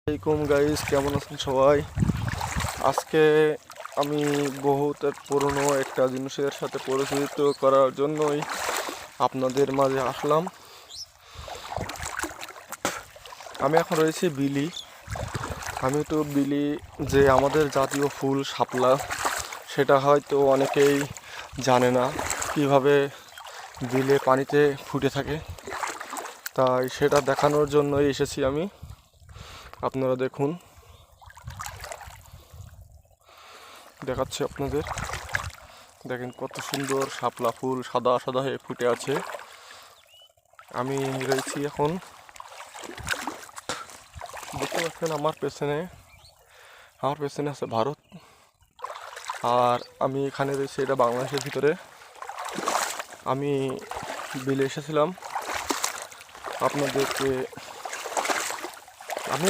আসসালামাইকুম গাইস, কেমন আছেন সবাই? আজকে আমি বহুত পুরনো একটা জিনিসের সাথে পরিচিত করার জন্যই আপনাদের মাঝে আসলাম। আমি এখন রয়েছি বিলি। আমি তো বিলি যে আমাদের জাতীয় ফুল শাপলা, সেটা হয়তো অনেকেই জানে না কিভাবে বিলে পানিতে ফুটে থাকে। তাই সেটা দেখানোর জন্যই এসেছি আমি। আপনারা দেখুন, দেখাচ্ছি আপনাদের। দেখেন কত সুন্দর শাপলা ফুল সাদা সাদা হয়ে ফুটে আছে। আমি রয়েছি এখন, দেখতে পাচ্ছেন আমার পেছনে আছে ভারত, আর আমি এখানে রয়েছি, এটা বাংলাদেশের ভিতরে। আমি বিলে এসেছিলাম আপনাদেরকে, আমি